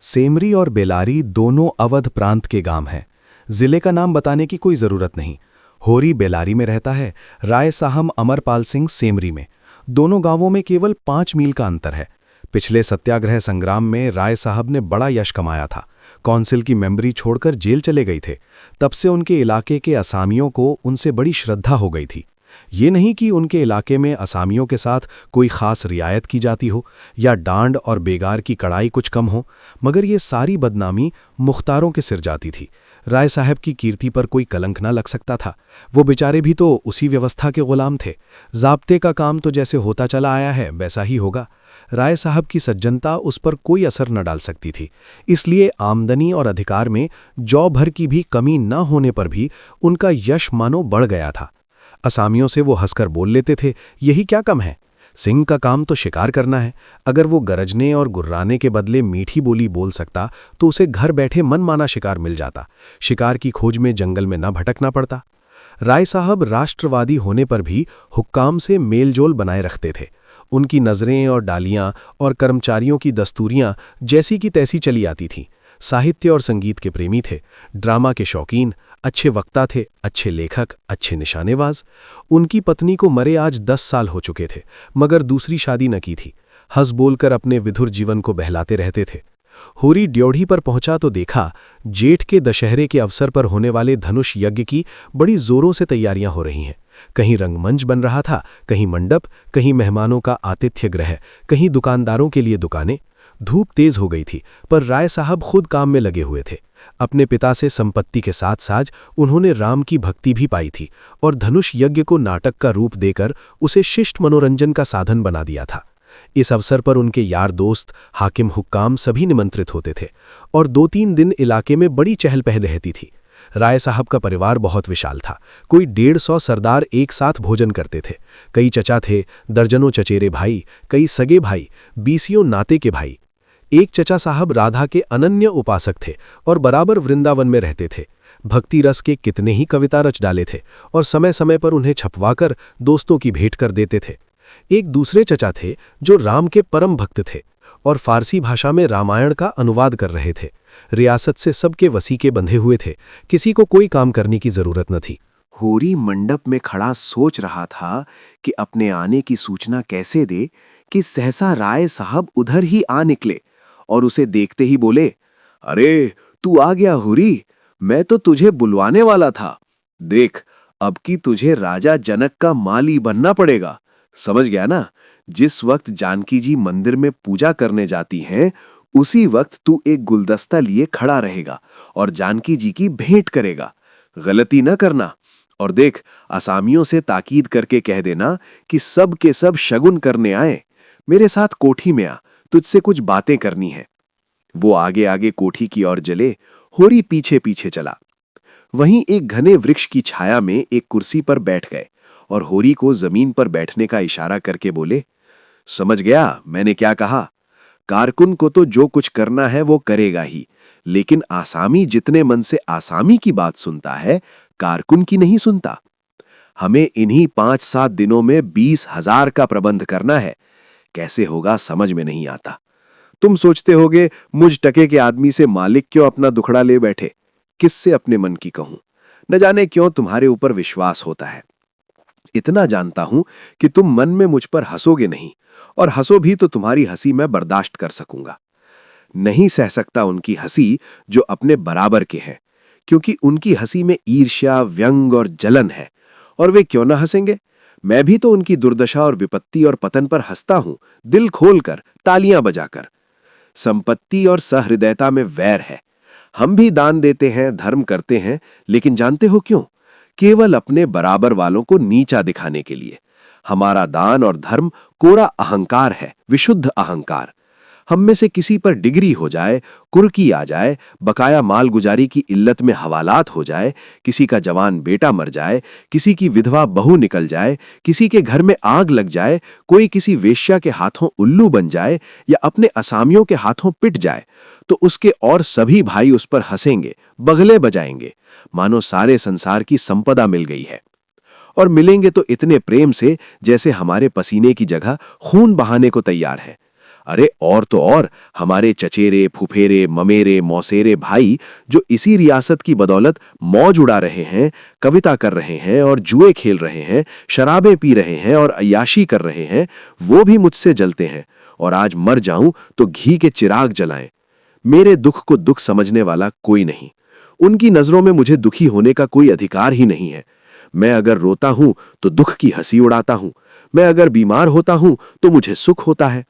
सेमरी और बेलारी दोनों अवध प्रांत के गांव हैं। जिले का नाम बताने की कोई जरूरत नहीं। होरी बेलारी में रहता है, राय साहब अमरपाल सिंह सेमरी में। दोनों गांवों में केवल 5 मील का अंतर है। पिछले सत्याग्रह संग्राम में राय साहब ने बड़ा यश कमाया था। काउंसिल की मेंबरी छोड़कर जेल चले गए थे। तब से उनके इलाके के असामियों को उनसे बड़ी श्रद्धा हो गई थी। ये नहीं कि उनके इलाके में असामियों के साथ कोई खास रियायत की जाती हो या डांड और बेगार की कड़ाई कुछ कम हो, मगर ये सारी बदनामी मुख्तारों के सिर जाती थी। राय साहब की कीर्ति पर कोई कलंक ना लग सकता था। वो बेचारे भी तो उसी व्यवस्था के गुलाम थे। ज़ाब्ते का काम तो जैसे होता चला आया है वैसा ही होगा। राय साहब की सज्जनता उस पर कोई असर न डाल सकती थी। इसलिए आमदनी और अधिकार में जौ भर की भी कमी न होने पर भी उनका यश मानो बढ़ गया था। असामियों से वो हंसकर बोल लेते थे, यही क्या कम है, सिंह का काम तो शिकार करना है। अगर वो गरजने और गुर्राने के बदले मीठी बोली बोल सकता तो उसे घर बैठे मनमाना शिकार मिल जाता। शिकार की खोज में जंगल में न भटकना पड़ता। राय साहब राष्ट्रवादी होने पर भी हुक्काम से मेलजोल बनाए रखते थे। उनकी नज़रें और डालियां और कर्मचारियों की दस्तूरियां जैसी की तैसी चली आती थीं। साहित्य और संगीत के प्रेमी थे, ड्रामा के शौकीन, अच्छे वक्ता थे, अच्छे लेखक, अच्छे निशानेबाज। उनकी पत्नी को मरे आज 10 साल हो चुके थे, मगर दूसरी शादी न की थी। हंस बोलकर अपने विधुर जीवन को बहलाते रहते थे। होरी ड्योढ़ी पर पहुंचा तो देखा जेठ के दशहरे के अवसर पर होने वाले धनुष यज्ञ की बड़ी जोरों से तैयारियां हो रही हैं। कहीं रंगमंच बन रहा था, कहीं मंडप, कहीं मेहमानों का आतिथ्य गृह, कहीं दुकानदारों के लिए दुकानें। धूप तेज हो गई थी, पर राय साहब खुद काम में लगे हुए थे। अपने पिता से संपत्ति के साथ साथ उन्होंने राम की भक्ति भी पाई थी और धनुष यज्ञ को नाटक का रूप देकर उसे शिष्ट मनोरंजन का साधन बना दिया था। इस अवसर पर उनके यार दोस्त, हाकिम, हुक्काम सभी निमंत्रित होते थे और 2-3 दिन इलाके में बड़ी चहल पहल रहती थी। राय साहब का परिवार बहुत विशाल था। कोई 150 सरदार एक साथ भोजन करते थे। कई चचा थे, दर्जनों चचेरे भाई, कई सगे भाई, 20 नाते के भाई। एक चचा साहब राधा के अनन्य उपासक थे और बराबर वृंदावन में रहते थे। भक्ति रस के कितने ही कविता रच डाले थे और समय समय पर उन्हें छपवाकर दोस्तों की भेंट कर देते थे। एक दूसरे चचा थे जो राम के परम भक्त थे और फारसी भाषा में रामायण का अनुवाद कर रहे थे। रियासत से सबके वसीके बंधे हुए थे, किसी को कोई काम करने की जरूरत न थी। होरी मंडप में खड़ा सोच रहा था कि अपने आने की सूचना कैसे दे कि सहसा राय साहब उधर ही आ निकले और उसे देखते ही बोले, अरे तू आ गया होरी, मैं तो तुझे बुलवाने वाला था। देख, अब की तुझे राजा जनक का माली बनना पड़ेगा। समझ गया ना? जिस वक्त जानकी जी मंदिर में पूजा करने जाती हैं, उसी वक्त तू एक गुलदस्ता लिए खड़ा रहेगा और जानकी जी की भेंट करेगा। गलती न करना। और देख, असामियों से ताकीद करके कह देना कि सब के सब शगुन करने आए। मेरे साथ कोठी में आ, तुझसे कुछ बातें करनी है। वो आगे आगे कोठी की ओर चले, होरी पीछे पीछे चला। वहीं एक घने वृक्ष की छाया में एक कुर्सी पर बैठ गए और होरी को जमीन पर बैठने का इशारा करके बोले, समझ गया मैंने क्या कहा? कारकुन को तो जो कुछ करना है वो करेगा ही, लेकिन आसामी जितने मन से आसामी की बात सुनता है, कारकुन की नहीं सुनता। हमें इन्हीं 5-7 दिनों में 20,000 का प्रबंध करना है। कैसे होगा समझ में नहीं आता। तुम सोचते होगे मुझ टके के आदमी से मालिक क्यों अपना दुखड़ा ले बैठे? किससे अपने मन की कहूं? न जाने क्यों तुम्हारे ऊपर विश्वास होता है। इतना जानता हूं कि तुम मन में मुझ पर हंसोगे नहीं, और हंसो भी तो तुम्हारी हंसी मैं बर्दाश्त कर सकूंगा। नहीं सह सकता उनकी हंसी जो अपने बराबर के हैं, क्योंकि उनकी हंसी में ईर्ष्या, व्यंग और जलन है। और वे क्यों ना हंसेंगे? मैं भी तो उनकी दुर्दशा और विपत्ति और पतन पर हंसता हूं, दिल खोलकर, तालियां बजाकर। संपत्ति और सहृदयता में वैर है। हम भी दान देते हैं, धर्म करते हैं, लेकिन जानते हो क्यों? केवल अपने बराबर वालों को नीचा दिखाने के लिए। हमारा दान और धर्म कोरा अहंकार है, विशुद्ध अहंकार। हम में से किसी पर डिग्री हो जाए, कुर्की आ जाए, बकाया माल गुजारी की इल्लत में हवालात हो जाए, किसी का जवान बेटा मर जाए, किसी की विधवा बहू निकल जाए, किसी के घर में आग लग जाए, कोई किसी वेश्या के हाथों उल्लू बन जाए या अपने असामियों के हाथों पिट जाए, तो उसके और सभी भाई उस पर हंसेंगे, बगले बजाएंगे, मानो सारे संसार की संपदा मिल गई है। और मिलेंगे तो इतने प्रेम से जैसे हमारे पसीने की जगह खून बहाने को तैयार है। अरे और तो और हमारे चचेरे, फुफेरे, ममेरे, मौसेरे भाई जो इसी रियासत की बदौलत मौज उड़ा रहे हैं, कविता कर रहे हैं और जुए खेल रहे हैं, शराबें पी रहे हैं और अय्याशी कर रहे हैं, वो भी मुझसे जलते हैं और आज मर जाऊं तो घी के चिराग जलाएं। मेरे दुख को दुख समझने वाला कोई नहीं। उनकी नजरों में मुझे दुखी होने का कोई अधिकार ही नहीं है। मैं अगर रोता हूं तो दुख की हंसी उड़ाता हूं। मैं अगर बीमार होता हूं तो मुझे सुख होता है।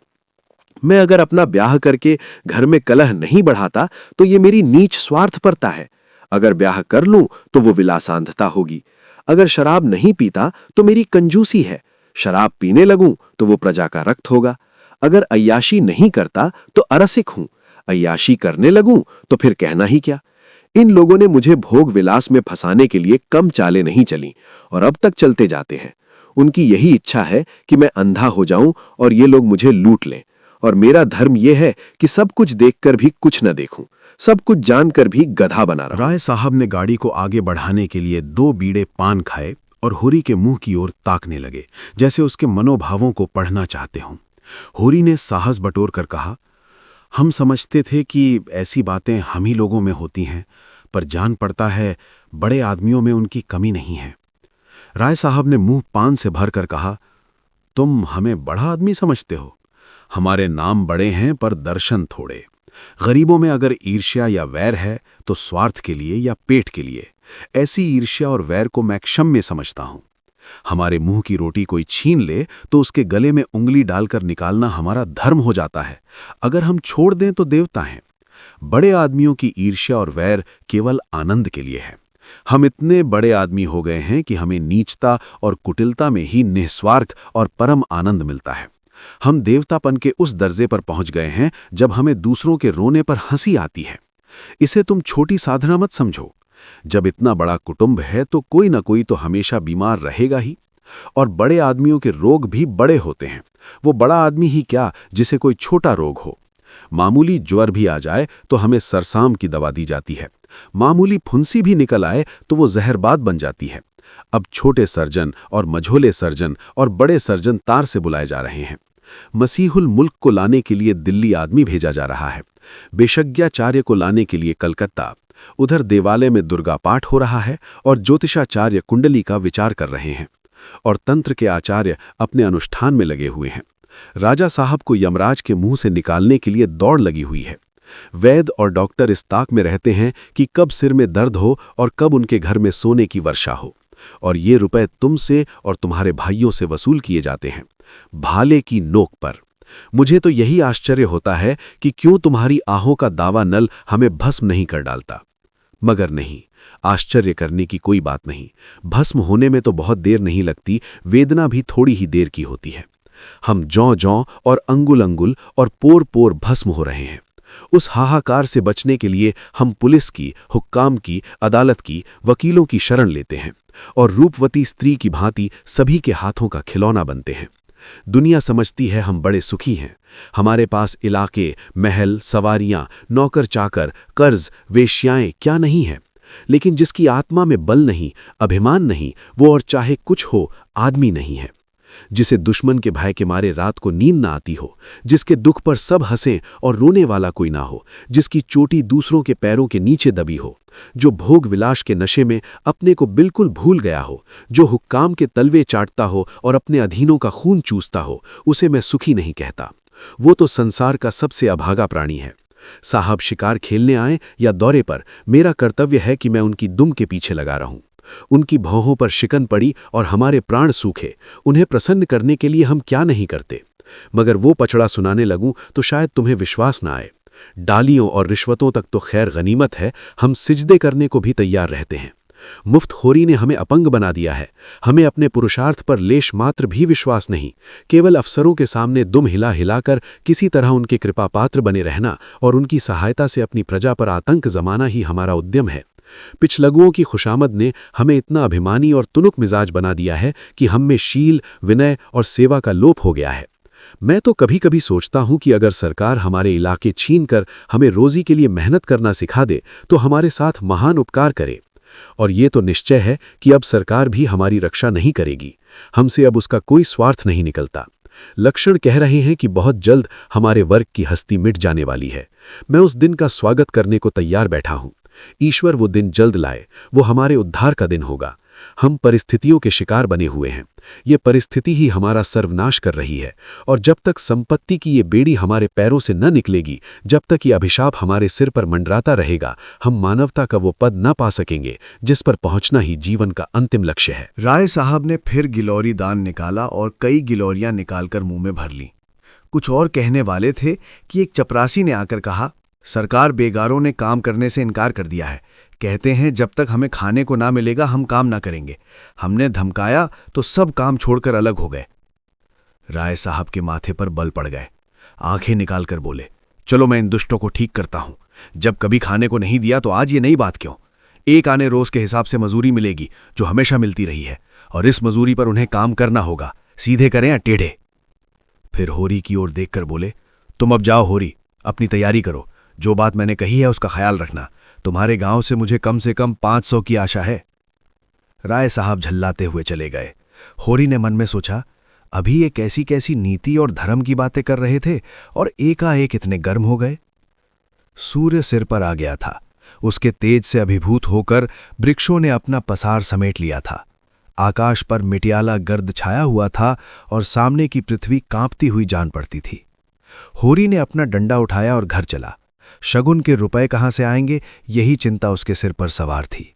मैं अगर अपना ब्याह करके घर में कलह नहीं बढ़ाता तो ये मेरी नीच स्वार्थपरता है। अगर ब्याह कर लूं तो वो विलासांधता होगी। अगर शराब नहीं पीता तो मेरी कंजूसी है। शराब पीने लगूं तो वो प्रजा का रक्त होगा। अगर अय्याशी नहीं करता तो अरसिक हूं। अय्याशी करने लगूं तो फिर कहना ही क्या। इन लोगों ने मुझे भोग विलास में फंसाने के लिए कम चालें नहीं चली और अब तक चलते जाते हैं। उनकी यही इच्छा है कि मैं अंधा हो जाऊं और ये लोग मुझे लूट लें। और मेरा धर्म यह है कि सब कुछ देखकर भी कुछ न देखूं, सब कुछ जानकर भी गधा बना रहूं। राय साहब ने गाड़ी को आगे बढ़ाने के लिए 2 बीड़े पान खाए और होरी के मुंह की ओर ताकने लगे, जैसे उसके मनोभावों को पढ़ना चाहते हों। होरी ने साहस बटोर कर कहा, हम समझते थे कि ऐसी बातें हम ही लोगों में होती हैं, पर जान पड़ता है बड़े आदमियों में उनकी कमी नहीं है। राय साहब ने मुंह पान से भर कर कहा, तुम हमें बड़ा आदमी समझते हो? हमारे नाम बड़े हैं पर दर्शन थोड़े। गरीबों में अगर ईर्ष्या या वैर है तो स्वार्थ के लिए या पेट के लिए। ऐसी ईर्ष्या और वैर को मैं क्षम्य समझता हूं। हमारे मुंह की रोटी कोई छीन ले तो उसके गले में उंगली डालकर निकालना हमारा धर्म हो जाता है। अगर हम छोड़ दें तो देवता हैं। बड़े आदमियों की ईर्ष्या और वैर केवल आनंद के लिए है। हम इतने बड़े आदमी हो गए हैं कि हमें नीचता और कुटिलता में ही निस्वार्थ और परम आनंद मिलता है। हम देवतापन के उस दर्जे पर पहुंच गए हैं जब हमें दूसरों के रोने पर हंसी आती है। इसे तुम छोटी साधना मत समझो। जब इतना बड़ा कुटुंब है तो कोई न कोई तो हमेशा बीमार रहेगा ही। और बड़े आदमियों के रोग भी बड़े होते हैं। वो बड़ा आदमी ही क्या जिसे कोई छोटा रोग हो। मामूली ज्वर भी आ जाए तो हमें सरसाम की दवा दी जाती है। मामूली फुंसी भी निकल आए तो वो जहरबाद बन जाती है। अब छोटे सर्जन और मझोले सर्जन और बड़े सर्जन तार से बुलाए जा रहे हैं। मसीहुल मुल्क को लाने के लिए दिल्ली आदमी भेजा जा रहा है। बेशज्ञाचार्य को लाने के लिए कलकत्ता। उधर देवालय में दुर्गा पाठ हो रहा है और ज्योतिषाचार्य कुंडली का विचार कर रहे हैं। और तंत्र के आचार्य अपने अनुष्ठान में लगे हुए हैं। राजा साहब को यमराज के मुंह से निकालने के लिए दौड़ लगी हुई है। वैद्य और डॉक्टर इस ताक में रहते हैं कि कब सिर में दर्द हो और कब उनके घर में सोने की वर्षा हो। और ये रुपए तुमसे और तुम्हारे भाइयों से वसूल किए जाते हैं, भाले की नोक पर। मुझे तो यही आश्चर्य होता है कि क्यों तुम्हारी आहों का दावा नल हमें भस्म नहीं कर डालता। मगर नहीं, आश्चर्य करने की कोई बात नहीं। भस्म होने में तो बहुत देर नहीं लगती, वेदना भी थोड़ी ही देर की होती है। हम जौ-जौ और अंगुल-अंगुल और पोर-पोर भस्म हो रहे हैं। उस हाहाकार से बचने के लिए हम पुलिस की, हुक्काम की, अदालत की, वकीलों की शरण लेते हैं और रूपवती स्त्री की भांति सभी के हाथों का खिलौना बनते हैं। दुनिया समझती है हम बड़े सुखी हैं। हमारे पास इलाके, महल, सवारियां, नौकर चाकर, कर्ज, वेश्याएं क्या नहीं है। लेकिन जिसकी आत्मा में बल नहीं, अभिमान नहीं, वो और चाहे कुछ हो आदमी नहीं है। जिसे दुश्मन के भय के मारे रात को नींद ना आती हो, जिसके दुख पर सब हंसें और रोने वाला कोई ना हो, जिसकी चोटी दूसरों के पैरों के नीचे दबी हो, जो भोग विलास के नशे में अपने को बिल्कुल भूल गया हो, जो हुक्काम के तलवे चाटता हो और अपने अधीनों का खून चूसता हो, उसे मैं सुखी नहीं कहता। वो तो संसार का सबसे अभागा प्राणी है। साहब शिकार खेलने आए या दौरे पर, मेरा कर्तव्य है कि मैं उनकी दुम के पीछे लगा रहूं। उनकी भौहों पर शिकन पड़ी और हमारे प्राण सूखे, उन्हें प्रसन्न करने के लिए हम क्या नहीं करते। मगर वो पचड़ा सुनाने लगूं तो शायद तुम्हें विश्वास ना आए। डालियों और रिश्वतों तक तो खैर गनीमत है, हम सिजदे करने को भी तैयार रहते हैं। मुफ्तखोरी ने हमें अपंग बना दिया है। हमें अपने पुरुषार्थ पर लेश मात्र भी विश्वास नहीं। केवल अफसरों के सामने दुम हिला हिलाकर किसी तरह उनके कृपापात्र बने रहना और उनकी सहायता से अपनी प्रजा पर आतंक जमाना ही हमारा उद्यम है। पिछलगुओं की खुशामद ने हमें इतना अभिमानी और तुनुक मिजाज बना दिया है कि हम में शील, विनय और सेवा का लोप हो गया है। मैं तो कभी कभी सोचता हूं कि अगर सरकार हमारे इलाके छीन कर हमें रोजी के लिए मेहनत करना सिखा दे तो हमारे साथ महान उपकार करे। और ये तो निश्चय है कि अब सरकार भी हमारी रक्षा नहीं करेगी। हमसे अब उसका कोई स्वार्थ नहीं निकलता। लक्षण कह रहे हैं कि बहुत जल्द हमारे वर्ग की हस्ती मिट जाने वाली है। मैं उस दिन का स्वागत करने को तैयार बैठा हूं। ईश्वर वो दिन जल्द लाए, वो हमारे उद्धार का दिन होगा। हम परिस्थितियों के शिकार बने हुए हैं। ये परिस्थिति ही हमारा सर्वनाश कर रही है, और जब तक संपत्ति की ये बेड़ी हमारे पैरों से न निकलेगी, जब तक ये अभिशाप हमारे सिर पर मंडराता रहेगा, हम मानवता का वो पद न पा सकेंगे जिस पर पहुंचना ही जीवन का अंतिम लक्ष्य है। राय साहब ने फिर गिलौरी दान निकाला और कई गिलौरियां निकालकर मुंह में भर ली। कुछ और कहने वाले थे कि एक चपरासी ने आकर कहा, सरकार बेगारों ने काम करने से इनकार कर दिया है। कहते हैं जब तक हमें खाने को ना मिलेगा हम काम ना करेंगे। हमने धमकाया तो सब काम छोड़कर अलग हो गए। राय साहब के माथे पर बल पड़ गए। आंखें निकालकर बोले, चलो मैं इन दुष्टों को ठीक करता हूं। जब कभी खाने को नहीं दिया तो आज ये नई बात क्यों? एक आने रोज के हिसाब से मजूरी मिलेगी जो हमेशा मिलती रही है, और इस मजूरी पर उन्हें काम करना होगा, सीधे करें या टेढ़े। फिर होरी की ओर देखकर बोले, तुम अब जाओ होरी, अपनी तैयारी करो। जो बात मैंने कही है उसका ख्याल रखना। तुम्हारे गांव से मुझे कम 500 की आशा है। राय साहब झल्लाते हुए चले गए। होरी ने मन में सोचा, अभी ये कैसी कैसी नीति और धर्म की बातें कर रहे थे और एकाएक इतने गर्म हो गए। सूर्य सिर पर आ गया था। उसके तेज से अभिभूत होकर वृक्षों ने अपना पसार समेट लिया था। आकाश पर मिटियाला गर्द छाया हुआ था और सामने की पृथ्वी कांपती हुई जान पड़ती थी। होरी ने अपना डंडा उठाया और घर चला। शगुन के रुपए कहां से आएंगे, यही चिंता उसके सिर पर सवार थी।